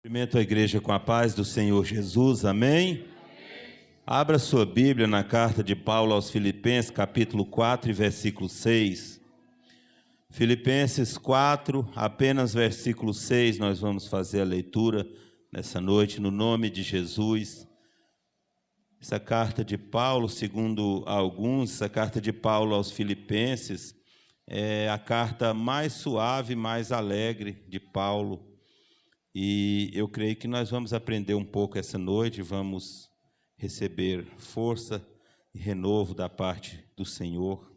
Cumprimento a igreja com a paz do Senhor Jesus, amém? Abra sua Bíblia na carta de Paulo aos Filipenses, capítulo 4 e versículo 6. Filipenses 4, apenas versículo 6, nós vamos fazer a leitura nessa noite, no nome de Jesus. Essa carta de Paulo, segundo alguns, essa carta de Paulo aos Filipenses, é a carta mais suave, mais alegre de Paulo. E eu creio que nós vamos aprender um pouco essa noite, vamos receber força e renovo da parte do Senhor.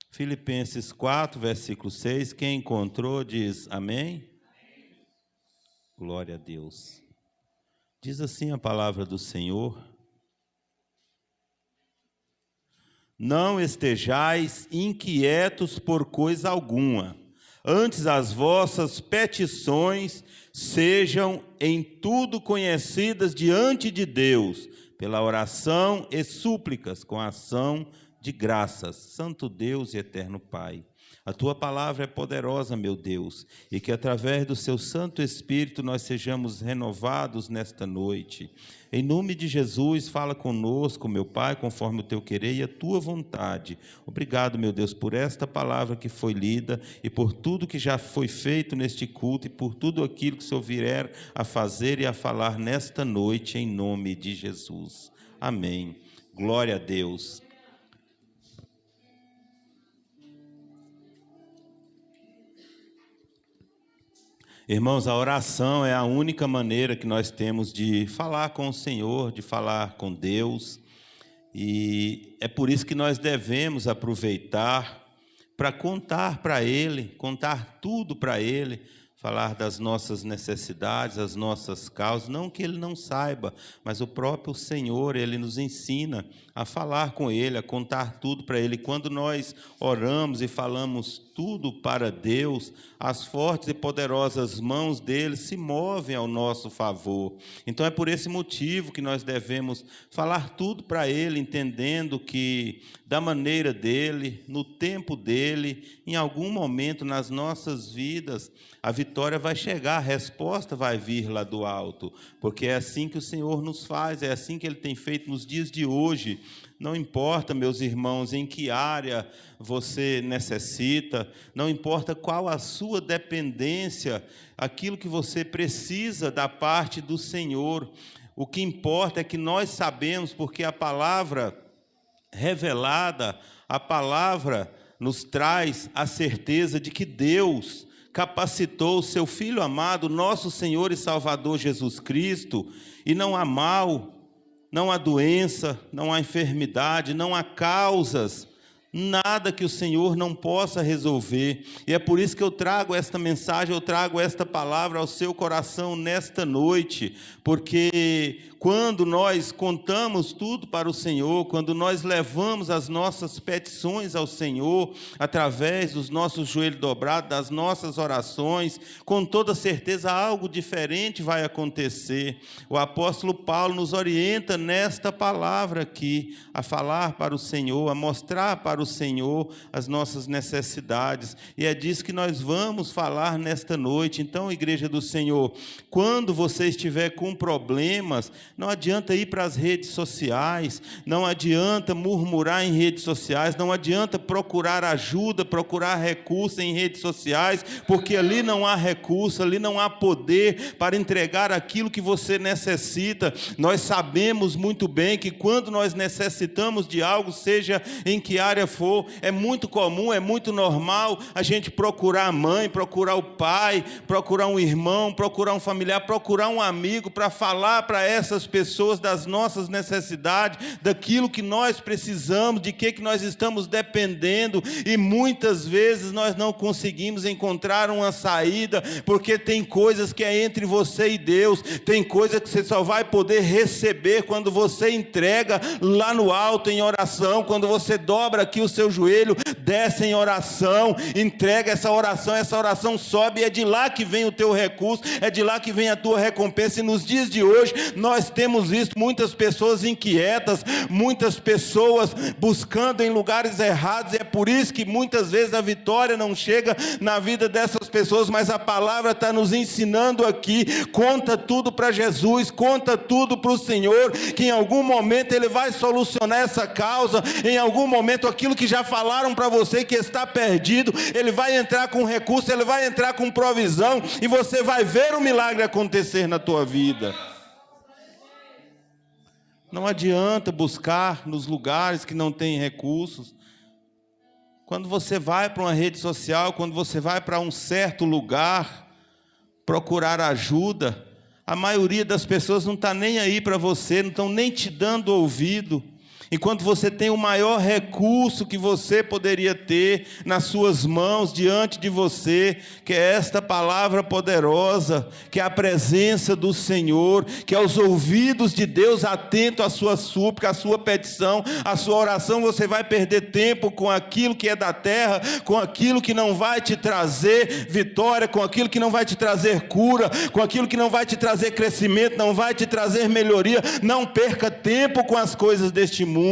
Filipenses 4, versículo 6, quem encontrou diz amém? Glória a Deus. Diz assim a palavra do Senhor: não estejais inquietos por coisa alguma, antes as vossas petições sejam em tudo conhecidas diante de Deus, pela oração e súplicas, com ação de graças. Santo Deus e eterno Pai, a Tua palavra é poderosa, meu Deus, e que através do Seu Santo Espírito nós sejamos renovados nesta noite. Em nome de Jesus, fala conosco, meu Pai, conforme o Teu querer e a Tua vontade. Obrigado, meu Deus, por esta palavra que foi lida e por tudo que já foi feito neste culto e por tudo aquilo que o Senhor vier a fazer e a falar nesta noite, em nome de Jesus. Amém. Glória a Deus. Irmãos, a oração é a única maneira que nós temos de falar com o Senhor, de falar com Deus, e é por isso que nós devemos aproveitar para contar para Ele, contar tudo para Ele, falar das nossas necessidades, as nossas causas, não que Ele não saiba, mas o próprio Senhor, Ele nos ensina a falar com Ele, a contar tudo para Ele. Quando nós oramos e falamos tudo para Deus, as fortes e poderosas mãos dele se movem ao nosso favor. Então é por esse motivo que nós devemos falar tudo para Ele, entendendo que da maneira dele, no tempo dele, em algum momento nas nossas vidas, a vitória vai chegar, a resposta vai vir lá do alto, porque é assim que o Senhor nos faz, é assim que Ele tem feito nos dias de hoje. Não importa, meus irmãos, em que área você necessita, não importa qual a sua dependência, aquilo que você precisa da parte do Senhor. O que importa é que nós sabemos, porque a palavra revelada, a palavra nos traz a certeza de que Deus capacitou o seu Filho amado, nosso Senhor e Salvador Jesus Cristo, e não há mal, não há doença, não há enfermidade, não há causas, nada que o Senhor não possa resolver. E é por isso que eu trago esta mensagem, eu trago esta palavra ao seu coração nesta noite, porque quando nós contamos tudo para o Senhor, quando nós levamos as nossas petições ao Senhor, através dos nossos joelhos dobrados, das nossas orações, com toda certeza algo diferente vai acontecer. O apóstolo Paulo nos orienta nesta palavra aqui, a falar para o Senhor, a mostrar para o Senhor as nossas necessidades, e é disso que nós vamos falar nesta noite. Então, igreja do Senhor, quando você estiver com problemas, não adianta ir para as redes sociais, não adianta murmurar em redes sociais, não adianta procurar ajuda, procurar recurso em redes sociais, porque ali não há recurso, ali não há poder para entregar aquilo que você necessita. Nós sabemos muito bem que quando nós necessitamos de algo, seja em que área for, é muito comum, é muito normal a gente procurar a mãe, procurar o pai, procurar um irmão, procurar um familiar, procurar um amigo para falar para essas pessoas das nossas necessidades, daquilo que nós precisamos, de que nós estamos dependendo, e muitas vezes nós não conseguimos encontrar uma saída, porque tem coisas que é entre você e Deus, tem coisas que você só vai poder receber quando você entrega lá no alto em oração, quando você dobra aqui o seu joelho, desce em oração, entrega essa oração sobe, e é de lá que vem o teu recurso, é de lá que vem a tua recompensa. E nos dias de hoje, nós temos visto muitas pessoas inquietas, muitas pessoas buscando em lugares errados, e é por isso que muitas vezes a vitória não chega na vida dessas pessoas, mas a palavra está nos ensinando aqui, conta tudo para Jesus, conta tudo para o Senhor, que em algum momento Ele vai solucionar essa causa, em algum momento aquilo que já falaram para você que está perdido, Ele vai entrar com recurso, Ele vai entrar com provisão, e você vai ver o milagre acontecer na tua vida. Não adianta buscar nos lugares que não tem recursos. Quando você vai para uma rede social, quando você vai para um certo lugar procurar ajuda, a maioria das pessoas não está nem aí para você, não estão nem te dando ouvido. Enquanto você tem o maior recurso que você poderia ter nas suas mãos, diante de você, que é esta palavra poderosa, que é a presença do Senhor, que é os ouvidos de Deus atentos à sua súplica, à sua petição, à sua oração. Você vai perder tempo com aquilo que é da terra, com aquilo que não vai te trazer vitória, com aquilo que não vai te trazer cura, com aquilo que não vai te trazer crescimento, não vai te trazer melhoria. Não perca tempo com as coisas deste mundo.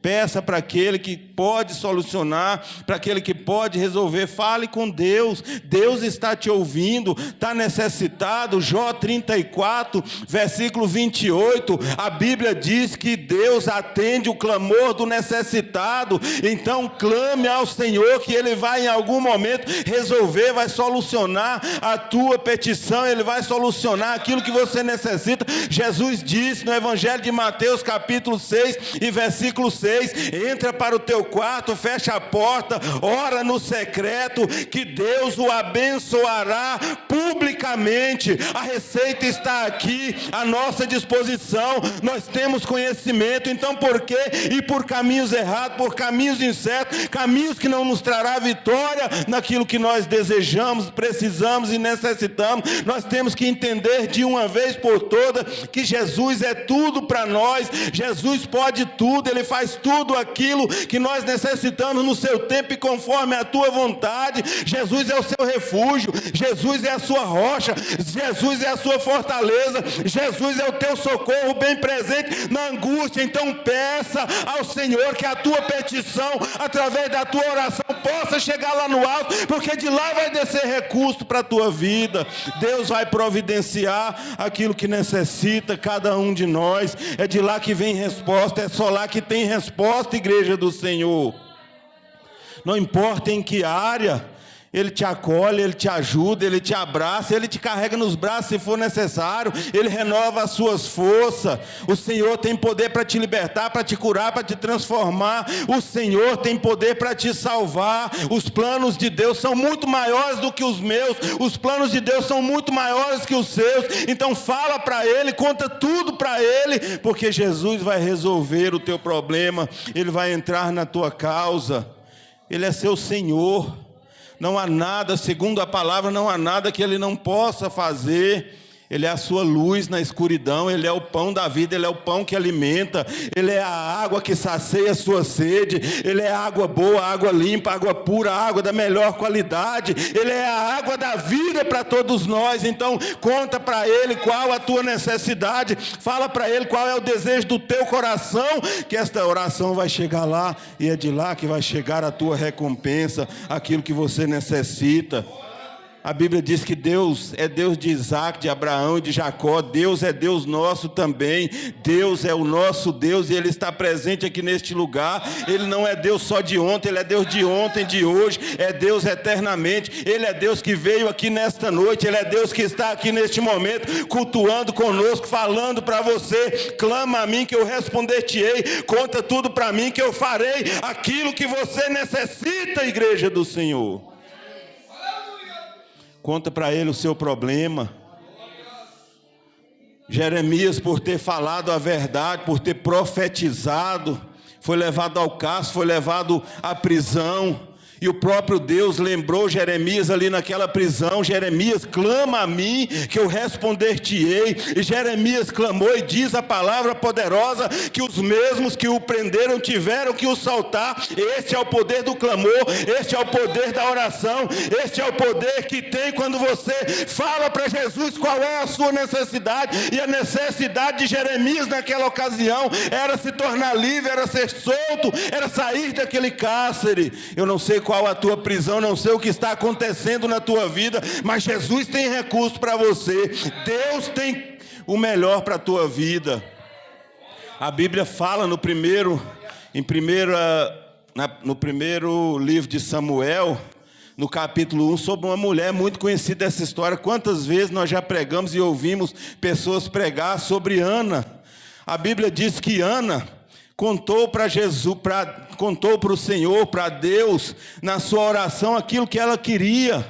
Peça para aquele que pode solucionar, para aquele que pode resolver. Fale com Deus. Deus está te ouvindo, está necessitado. Jó 34, versículo 28, a Bíblia diz que Deus atende o clamor do necessitado. Então clame ao Senhor, que Ele vai em algum momento resolver, vai solucionar a tua petição, Ele vai solucionar aquilo que você necessita. Jesus disse no Evangelho de Mateus capítulo 6 e versículo 6, entra para o teu quarto, fecha a porta, ora no secreto, que Deus o abençoará publicamente. A receita está aqui à nossa disposição, nós temos conhecimento. Então por que ir por caminhos errados, por caminhos incertos, caminhos que não nos trará vitória naquilo que nós desejamos, precisamos e necessitamos? Nós temos que entender de uma vez por todas que Jesus é tudo para nós. Jesus pode tudo, Ele faz tudo aquilo que nós necessitamos no seu tempo e conforme a tua vontade. Jesus é o seu refúgio, Jesus é a sua rocha, Jesus é a sua fortaleza, Jesus é o teu socorro bem presente na angústia. Então peça ao Senhor que a tua petição, através da tua oração, possa chegar lá no alto, porque de lá vai descer recurso para a tua vida. Deus vai providenciar aquilo que necessita cada um de nós. É de lá que vem resposta, é só lá que tem resposta, igreja do Senhor. Não importa em que área, Ele te acolhe, Ele te ajuda, Ele te abraça, Ele te carrega nos braços se for necessário, Ele renova as suas forças. O Senhor tem poder para te libertar, para te curar, para te transformar. O Senhor tem poder para te salvar. Os planos de Deus são muito maiores do que os meus, os planos de Deus são muito maiores que os seus. Então fala para Ele, conta tudo para Ele, porque Jesus vai resolver o teu problema, Ele vai entrar na tua causa. Ele é seu Senhor. Não há nada, segundo a palavra, não há nada que Ele não possa fazer. Ele é a sua luz na escuridão, Ele é o pão da vida, Ele é o pão que alimenta, Ele é a água que sacia a sua sede, Ele é a água boa, a água limpa, a água pura, a água da melhor qualidade, Ele é a água da vida para todos nós. Então conta para Ele qual a tua necessidade, fala para Ele qual é o desejo do teu coração, que esta oração vai chegar lá, e é de lá que vai chegar a tua recompensa, aquilo que você necessita. A Bíblia diz que Deus é Deus de Isaac, de Abraão e de Jacó. Deus é Deus nosso também. Deus é o nosso Deus e Ele está presente aqui neste lugar. Ele não é Deus só de ontem, Ele é Deus de ontem, de hoje. É Deus eternamente. Ele é Deus que veio aqui nesta noite. Ele é Deus que está aqui neste momento, cultuando conosco, falando para você. Clama a mim que eu responder-te-ei. Conta tudo para mim que eu farei aquilo que você necessita, igreja do Senhor. Conta para Ele o seu problema. Jeremias, por ter falado a verdade, por ter profetizado, foi levado ao cárcere, foi levado à prisão. E o próprio Deus lembrou Jeremias ali naquela prisão. Jeremias, clama a mim, que eu responder-te-ei. E Jeremias clamou, e diz a palavra poderosa, que os mesmos que o prenderam tiveram que o soltar. Este é o poder do clamor, este é o poder da oração, este é o poder que tem quando você fala para Jesus qual é a sua necessidade. E a necessidade de Jeremias naquela ocasião era se tornar livre, era ser solto, era sair daquele cárcere. Eu não sei qual a tua prisão, não sei o que está acontecendo na tua vida, mas Jesus tem recurso para você. Deus tem o melhor para a tua vida. A Bíblia fala no primeiro livro de Samuel, no capítulo 1, sobre uma mulher muito conhecida essa história. Quantas vezes nós já pregamos e ouvimos pessoas pregar sobre Ana. A Bíblia diz que Ana contou para o Senhor, para Deus, na sua oração, aquilo que ela queria.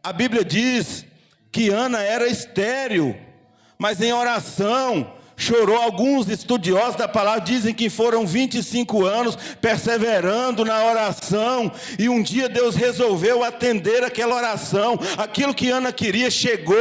A Bíblia diz que Ana era estéril, mas em oração chorou. Alguns estudiosos da palavra dizem que foram 25 anos perseverando na oração, e um dia Deus resolveu atender aquela oração. Aquilo que Ana queria chegou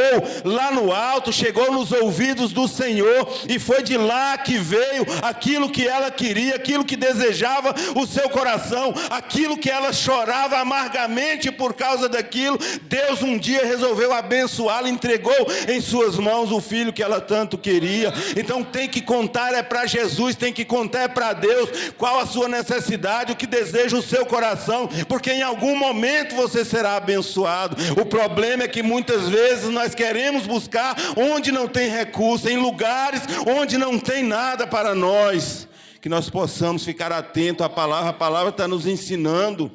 lá no alto, chegou nos ouvidos do Senhor, e foi de lá que veio aquilo que ela queria, aquilo que desejava o seu coração, aquilo que ela chorava amargamente por causa daquilo. Deus um dia resolveu abençoá-la, entregou em suas mãos o filho que ela tanto queria. Então tem que contar é para Jesus, tem que contar é para Deus qual a sua necessidade, o que deseja o seu coração, porque em algum momento você será abençoado. O problema é que muitas vezes nós queremos buscar onde não tem recurso, em lugares onde não tem nada para nós. Que nós possamos ficar atentos à palavra. A palavra está nos ensinando.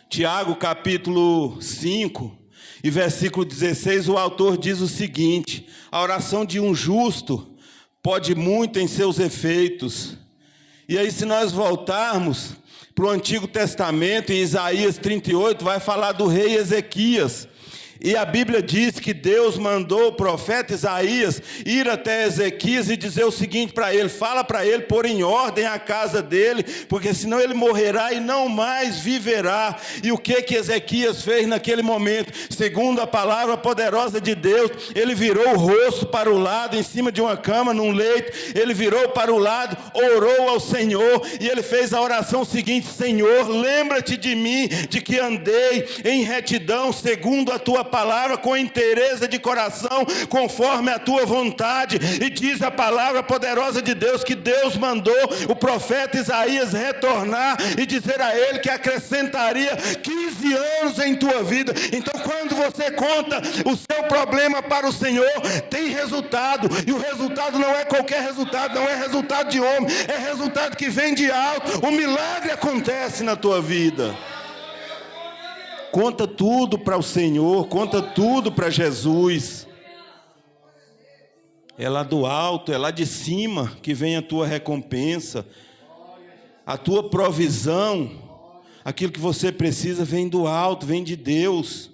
Tiago capítulo 5 e versículo 16, o autor diz o seguinte: a oração de um justo pode muito em seus efeitos. E aí, se nós voltarmos para o Antigo Testamento, em Isaías 38, vai falar do rei Ezequias. E a Bíblia diz que Deus mandou o profeta Isaías ir até Ezequias e dizer o seguinte para ele: fala para ele pôr em ordem a casa dele, porque senão ele morrerá e não mais viverá. E o que Ezequias fez naquele momento? Segundo a palavra poderosa de Deus, ele virou o rosto para o lado, em cima de uma cama, num leito, ele virou para o lado, orou ao Senhor, e ele fez a oração seguinte: Senhor, lembra-te de mim, de que andei em retidão, segundo a tua palavra, com inteireza de coração, conforme a tua vontade. E diz a palavra poderosa de Deus que Deus mandou o profeta Isaías retornar e dizer a ele que acrescentaria 15 anos em tua vida. Então, quando você conta o seu problema para o Senhor, tem resultado, e o resultado não é qualquer resultado, não é resultado de homem, é resultado que vem de alto. O milagre acontece na tua vida. Conta tudo para o Senhor, conta tudo para Jesus. É lá do alto, é lá de cima que vem a tua recompensa. A tua provisão, aquilo que você precisa, vem do alto, vem de Deus.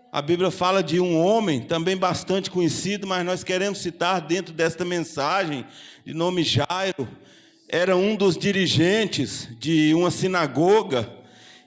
A Bíblia fala de um homem, também bastante conhecido, mas nós queremos citar dentro desta mensagem, de nome Jairo. Era um dos dirigentes de uma sinagoga.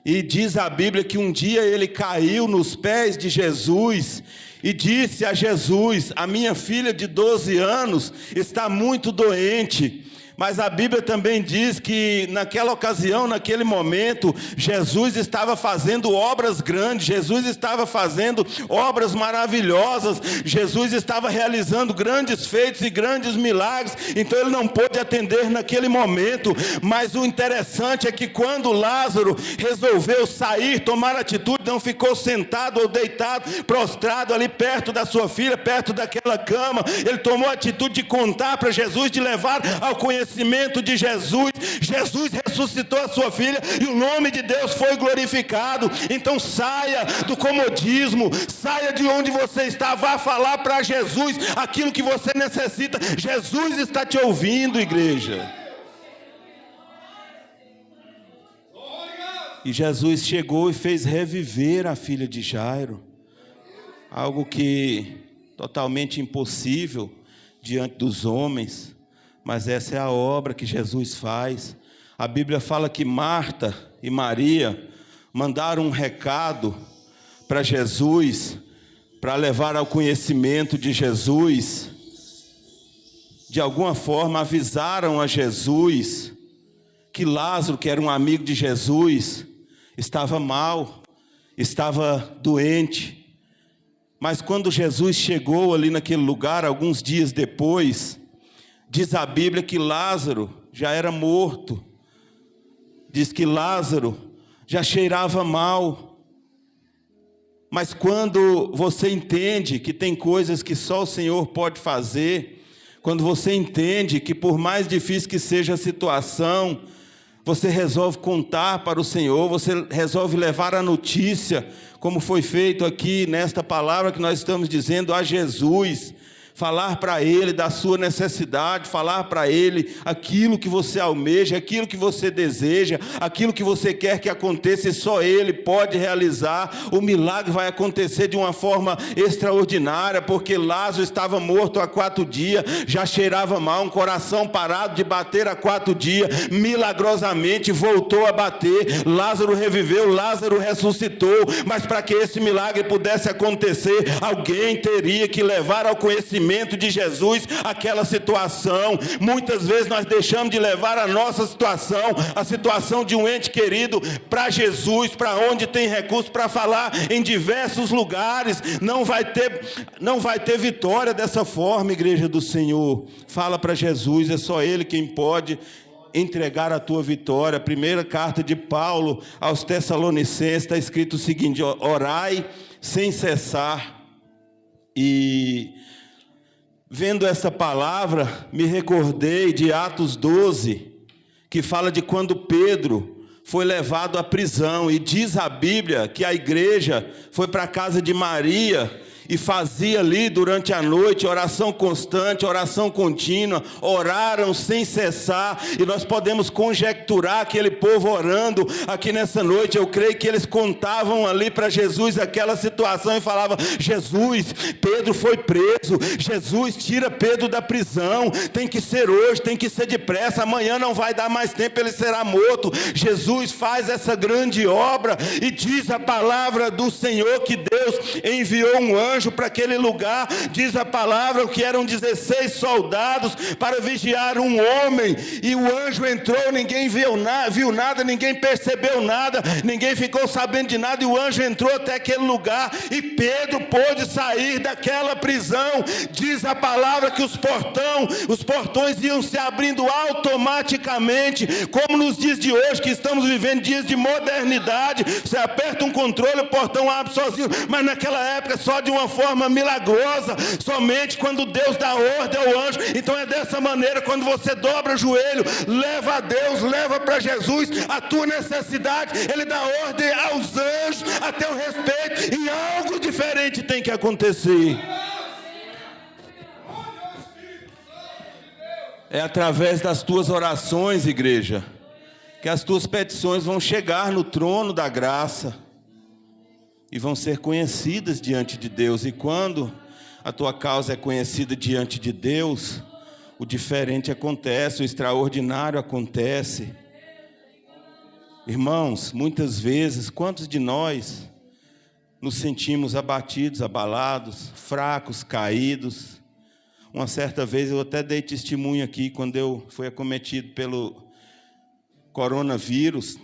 E diz a Bíblia que um dia ele caiu nos pés de Jesus e disse a Jesus: a minha filha de 12 anos está muito doente. Mas a Bíblia também diz que naquela ocasião, naquele momento, Jesus estava fazendo obras grandes, Jesus estava fazendo obras maravilhosas, Jesus estava realizando grandes feitos e grandes milagres. Então ele não pôde atender naquele momento. Mas o interessante é que quando Lázaro resolveu sair, tomar atitude, não ficou sentado ou deitado, prostrado ali perto da sua filha, perto daquela cama. Ele tomou a atitude de contar para Jesus, de levar ao conhecimento de Jesus. Jesus ressuscitou a sua filha e o nome de Deus foi glorificado. Então saia do comodismo, saia de onde você está, vá falar para Jesus aquilo que você necessita. Jesus está te ouvindo, igreja. E Jesus chegou e fez reviver a filha de Jairo, algo que totalmente impossível diante dos homens. Mas essa é a obra que Jesus faz. A Bíblia fala que Marta e Maria mandaram um recado para Jesus, para levar ao conhecimento de Jesus. De alguma forma avisaram a Jesus que Lázaro, que era um amigo de Jesus, estava mal, estava doente. Mas quando Jesus chegou ali naquele lugar, alguns dias depois, diz a Bíblia que Lázaro já era morto. Diz que Lázaro já cheirava mal. Mas quando você entende que tem coisas que só o Senhor pode fazer, quando você entende que por mais difícil que seja a situação, você resolve contar para o Senhor, você resolve levar a notícia, como foi feito aqui nesta palavra que nós estamos dizendo, a Jesus, falar para Ele da sua necessidade, falar para Ele aquilo que você almeja, aquilo que você deseja, aquilo que você quer que aconteça, e só Ele pode realizar. O milagre vai acontecer de uma forma extraordinária, porque Lázaro estava morto há 4 dias, já cheirava mal, um coração parado de bater há 4 dias, milagrosamente voltou a bater, Lázaro reviveu, Lázaro ressuscitou, mas para que esse milagre pudesse acontecer, alguém teria que levar ao conhecimento de Jesus aquela situação. Muitas vezes nós deixamos de levar a nossa situação, a situação de um ente querido, para Jesus, para onde tem recurso para falar em diversos lugares. Não vai ter vitória dessa forma, igreja do Senhor. Fala para Jesus, é só Ele quem pode entregar a tua vitória. A primeira carta de Paulo aos Tessalonicenses está escrito o seguinte: orai sem cessar. E vendo essa palavra, me recordei de Atos 12, que fala de quando Pedro foi levado à prisão, e diz a Bíblia que a igreja foi para a casa de Maria e fazia ali durante a noite oração constante, oração contínua, oraram sem cessar, e nós podemos conjecturar aquele povo orando aqui nessa noite. Eu creio que eles contavam ali para Jesus aquela situação e falavam: Jesus, Pedro foi preso, Jesus, tira Pedro da prisão, tem que ser hoje, tem que ser depressa, amanhã não vai dar mais tempo, ele será morto. Jesus faz essa grande obra, e diz a palavra do Senhor que Deus enviou um anjo para aquele lugar. Diz a palavra que eram 16 soldados para vigiar um homem, e o anjo entrou, ninguém viu nada, ninguém percebeu nada, ninguém ficou sabendo de nada, e o anjo entrou até aquele lugar, e Pedro pôde sair daquela prisão. Diz a palavra que os portões iam se abrindo automaticamente, como nos dias de hoje, que estamos vivendo dias de modernidade. Você aperta um controle, o portão abre sozinho, mas naquela época só de uma forma milagrosa, somente quando Deus dá ordem ao anjo. Então é dessa maneira, quando você dobra o joelho, leva a Deus, leva para Jesus a tua necessidade, Ele dá ordem aos anjos a teu respeito, e algo diferente tem que acontecer. É através das tuas orações, igreja, que as tuas petições vão chegar no trono da graça e vão ser conhecidas diante de Deus. E quando a tua causa é conhecida diante de Deus, o diferente acontece, o extraordinário acontece. Irmãos, muitas vezes, quantos de nós nos sentimos abatidos, abalados, fracos, caídos? Uma certa vez eu até dei testemunho aqui, quando eu fui acometido pelo coronavírus,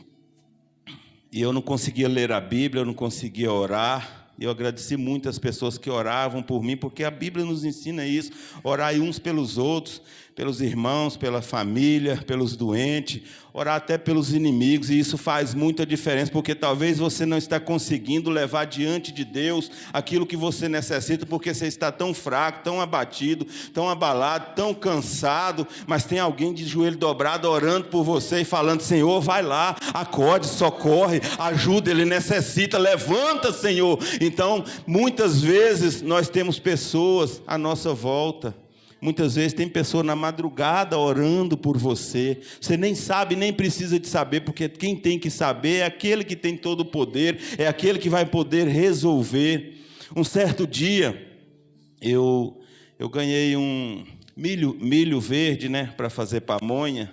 e eu não conseguia ler a Bíblia, eu não conseguia orar. Eu agradeci muito as pessoas que oravam por mim, porque a Bíblia nos ensina isso: orar uns pelos outros, pelos irmãos, pela família, pelos doentes, orar até pelos inimigos. E isso faz muita diferença, porque talvez você não está conseguindo levar diante de Deus aquilo que você necessita, porque você está tão fraco, tão abatido, tão abalado, tão cansado, mas tem alguém de joelho dobrado orando por você e falando: Senhor, vai lá, acorde, socorre, ajuda, ele necessita, levanta, Senhor. Então, muitas vezes nós temos pessoas à nossa volta. Muitas vezes tem pessoa na madrugada orando por você. Você nem sabe, nem precisa de saber, porque quem tem que saber é aquele que tem todo o poder, é aquele que vai poder resolver. Um certo dia, eu ganhei um milho verde, né, para fazer pamonha.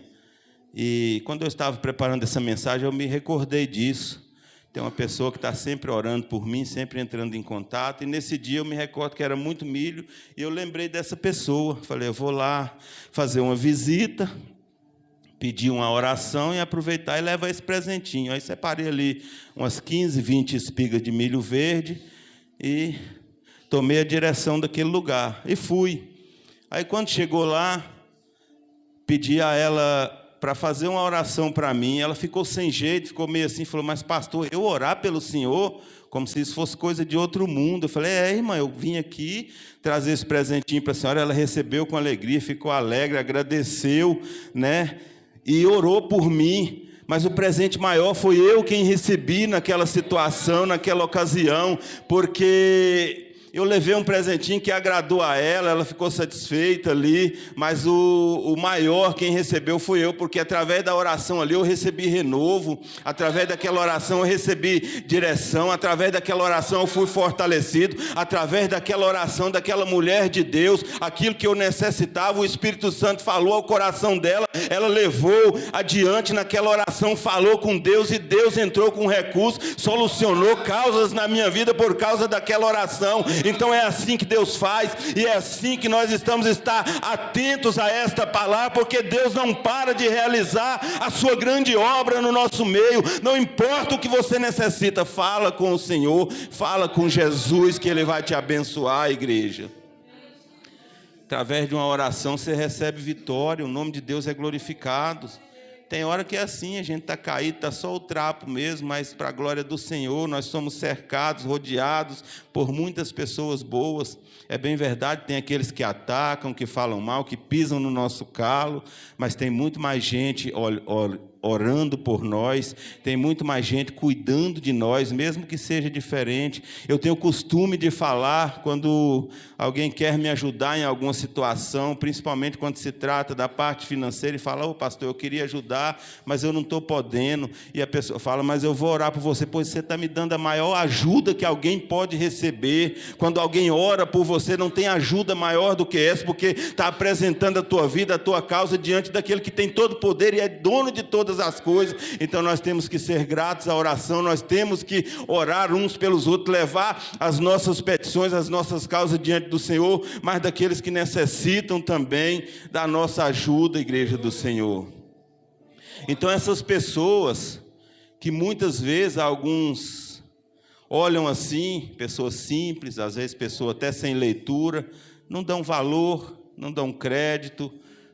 E quando eu estava preparando essa mensagem, eu me recordei disso. Tem uma pessoa que está sempre orando por mim, sempre entrando em contato. E nesse dia eu me recordo que era muito milho. E eu lembrei dessa pessoa. Falei, eu vou lá fazer uma visita, pedir uma oração e aproveitar e levar esse presentinho. Aí separei ali umas 15, 20 espigas de milho verde e tomei a direção daquele lugar. E fui. Aí quando chegou lá, pedi a ela para fazer uma oração para mim. Ela ficou sem jeito, ficou meio assim, falou, mas pastor, eu orar pelo senhor, como se isso fosse coisa de outro mundo. Eu falei, irmã, eu vim aqui trazer esse presentinho para a senhora. Ela recebeu com alegria, ficou alegre, agradeceu, né? E orou por mim. Mas o presente maior foi eu quem recebi naquela situação, naquela ocasião, porque eu levei um presentinho que agradou a ela, ela ficou satisfeita ali, mas o maior quem recebeu foi eu, porque através da oração ali eu recebi renovo, através daquela oração eu recebi direção, através daquela oração eu fui fortalecido, através daquela oração daquela mulher de Deus, aquilo que eu necessitava, o Espírito Santo falou ao coração dela, ela levou adiante naquela oração, falou com Deus e Deus entrou com recurso, solucionou causas na minha vida por causa daquela oração. Então é assim que Deus faz, e é assim que nós estamos estar atentos a esta palavra, porque Deus não para de realizar a sua grande obra no nosso meio. Não importa o que você necessita, fala com o Senhor, fala com Jesus, que Ele vai te abençoar, igreja. Através de uma oração você recebe vitória, o nome de Deus é glorificado. Tem hora que é assim, a gente está caído, está só o trapo mesmo, mas para a glória do Senhor, nós somos cercados, rodeados por muitas pessoas boas. É bem verdade, tem aqueles que atacam, que falam mal, que pisam no nosso calo, mas tem muito mais gente orando por nós, tem muito mais gente cuidando de nós, mesmo que seja diferente. Eu tenho o costume de falar quando alguém quer me ajudar em alguma situação, principalmente quando se trata da parte financeira, e fala, pastor, eu queria ajudar, mas eu não estou podendo, e a pessoa fala, mas eu vou orar por você, pois você está me dando a maior ajuda que alguém pode receber. Quando alguém ora por você, não tem ajuda maior do que essa, porque está apresentando a tua vida, a tua causa, diante daquele que tem todo o poder e é dono de todas as coisas. Então nós temos que ser gratos à oração, nós temos que orar uns pelos outros, levar as nossas petições, as nossas causas diante do Senhor, mas daqueles que necessitam também da nossa ajuda, igreja do Senhor. Então essas pessoas que muitas vezes alguns olham assim, pessoas simples, às vezes pessoas até sem leitura, não dão valor, não dão crédito,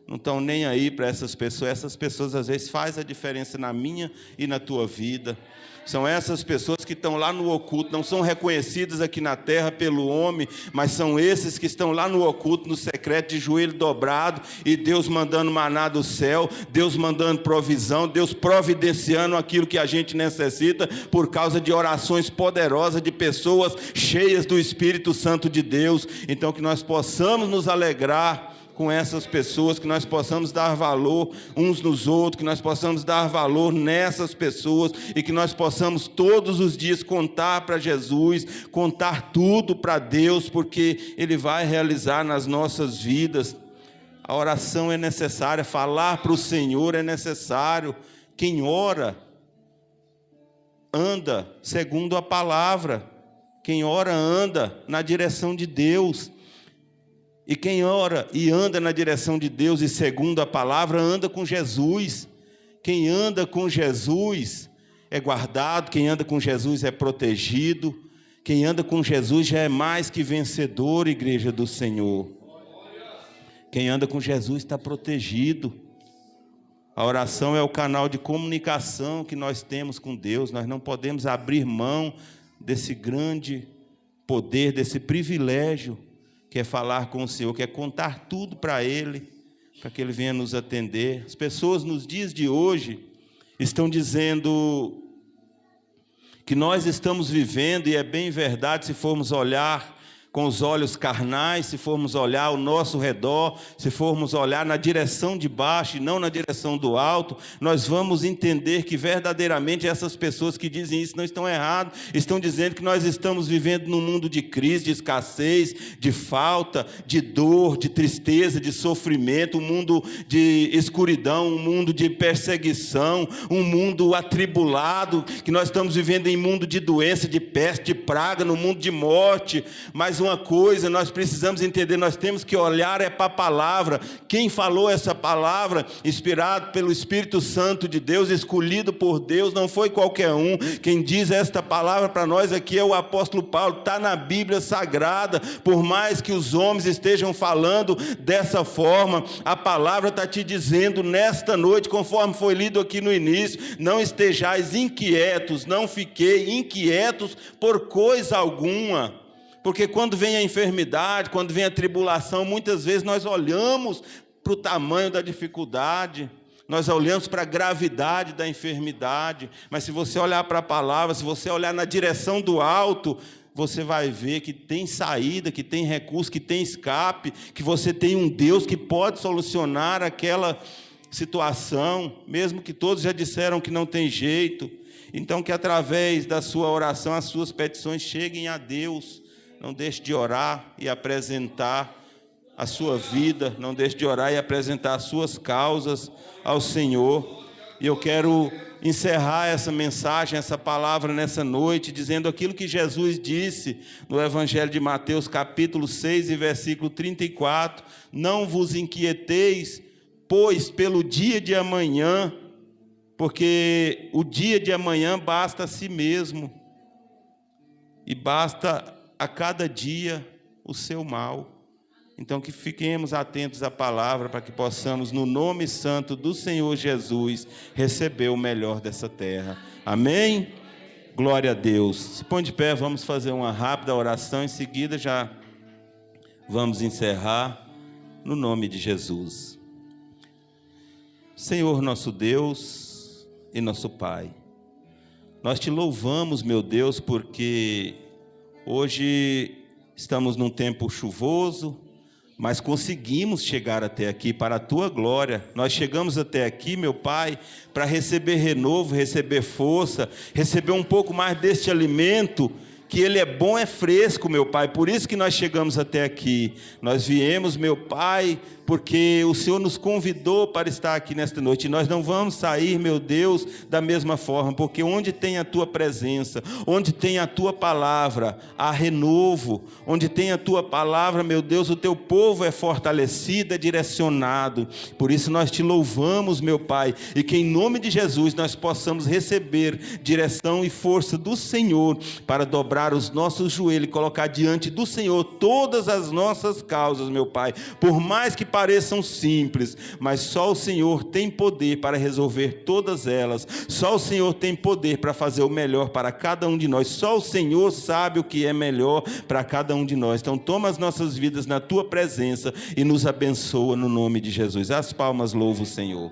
não estão nem aí para essas pessoas às vezes fazem a diferença na minha e na tua vida. São essas pessoas que estão lá no oculto, não são reconhecidas aqui na terra pelo homem, mas são esses que estão lá no oculto, no secreto, de joelho dobrado, e Deus mandando maná do céu, Deus mandando provisão, Deus providenciando aquilo que a gente necessita, por causa de orações poderosas de pessoas cheias do Espírito Santo de Deus. Então que nós possamos nos alegrar com essas pessoas, que nós possamos dar valor uns nos outros, que nós possamos dar valor nessas pessoas, e que nós possamos todos os dias contar para Jesus, contar tudo para Deus, porque Ele vai realizar nas nossas vidas. A oração é necessária, falar para o Senhor é necessário. Quem ora, anda segundo a palavra. Quem ora, anda na direção de Deus. E quem ora e anda na direção de Deus e segundo a palavra, anda com Jesus. Quem anda com Jesus é guardado, quem anda com Jesus é protegido, quem anda com Jesus já é mais que vencedor, igreja do Senhor. Quem anda com Jesus está protegido. A oração é o canal de comunicação que nós temos com Deus. Nós não podemos abrir mão desse grande poder, desse privilégio, que é falar com o Senhor, que é contar tudo para Ele, para que Ele venha nos atender. As pessoas nos dias de hoje estão dizendo que nós estamos vivendo, e é bem verdade se formos olhar com os olhos carnais, se formos olhar ao nosso redor, se formos olhar na direção de baixo e não na direção do alto, nós vamos entender que verdadeiramente essas pessoas que dizem isso não estão erradas, estão dizendo que nós estamos vivendo num mundo de crise, de escassez, de falta, de dor, de tristeza, de sofrimento, um mundo de escuridão, um mundo de perseguição, um mundo atribulado, que nós estamos vivendo em mundo de doença, de peste, de praga, no mundo de morte. Mas uma coisa nós precisamos entender, nós temos que olhar para a palavra. Quem falou essa palavra, inspirado pelo Espírito Santo de Deus, escolhido por Deus, não foi qualquer um. Quem diz esta palavra para nós aqui é o apóstolo Paulo, está na Bíblia Sagrada. Por mais que os homens estejam falando dessa forma, a palavra está te dizendo nesta noite, conforme foi lido aqui no início, não estejais inquietos, não fiquei inquietos por coisa alguma. Porque quando vem a enfermidade, quando vem a tribulação, muitas vezes nós olhamos para o tamanho da dificuldade, nós olhamos para a gravidade da enfermidade, mas se você olhar para a palavra, se você olhar na direção do alto, você vai ver que tem saída, que tem recurso, que tem escape, que você tem um Deus que pode solucionar aquela situação, mesmo que todos já disseram que não tem jeito. Então, que através da sua oração, as suas petições cheguem a Deus. Não deixe de orar e apresentar a sua vida, não deixe de orar e apresentar as suas causas ao Senhor. E eu quero encerrar essa mensagem, essa palavra nessa noite, dizendo aquilo que Jesus disse no Evangelho de Mateus, capítulo 6 e versículo 34, não vos inquieteis, pois pelo dia de amanhã, porque o dia de amanhã basta a si mesmo, e basta a cada dia o seu mal. Então que fiquemos atentos à palavra, para que possamos, no nome santo do Senhor Jesus, receber o melhor dessa terra. Amém? Glória a Deus. Se põe de pé, vamos fazer uma rápida oração, em seguida já vamos encerrar, no nome de Jesus. Senhor nosso Deus e nosso Pai, nós te louvamos, meu Deus, porque hoje estamos num tempo chuvoso, mas conseguimos chegar até aqui para a Tua glória. Nós chegamos até aqui, meu Pai, para receber renovo, receber força, receber um pouco mais deste alimento, que ele é bom, é fresco, meu Pai. Por isso que nós chegamos até aqui. Nós viemos, meu Pai, porque o Senhor nos convidou para estar aqui nesta noite, e nós não vamos sair, meu Deus, da mesma forma, porque onde tem a Tua presença, onde tem a Tua palavra, há renovo. Onde tem a Tua palavra, meu Deus, o Teu povo é fortalecido, é direcionado. Por isso nós te louvamos, meu Pai, e que em nome de Jesus nós possamos receber direção e força do Senhor, para dobrar os nossos joelhos e colocar diante do Senhor todas as nossas causas, meu Pai, por mais que pareçam simples, mas só o Senhor tem poder para resolver todas elas. Só o Senhor tem poder para fazer o melhor para cada um de nós. Só o Senhor sabe o que é melhor para cada um de nós. Então toma as nossas vidas na Tua presença e nos abençoa no nome de Jesus. As palmas louvam o Senhor.